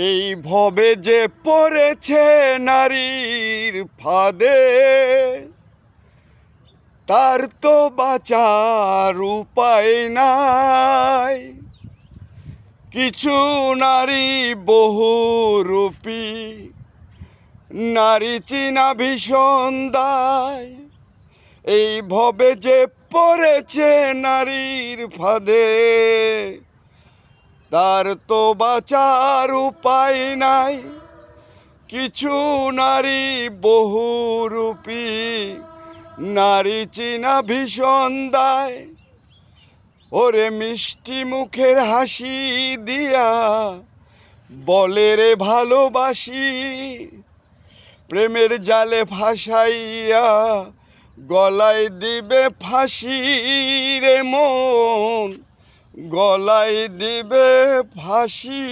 এই ভবে যে পড়েছে নারীর ফাঁদে, তার তো বাঁচার উপায় নাই। কিছু নারী বহুরূপী, নারী চিনা ভীষণ দায়। এই ভবে যে পড়েছে নারীর ফাঁদে, তার তো বাঁচার উপায় নাই। কিছু নারী বহুরূপী, নারী চিনা ভীষণ দায়। ওরে মিষ্টি মুখের হাসি দিয়া বলে রে ভালোবাসি, প্রেমের জালে ফাঁসাইয়া গলায় দিবে ফাঁসি রে মন, গলায় দিবে ফাঁসি।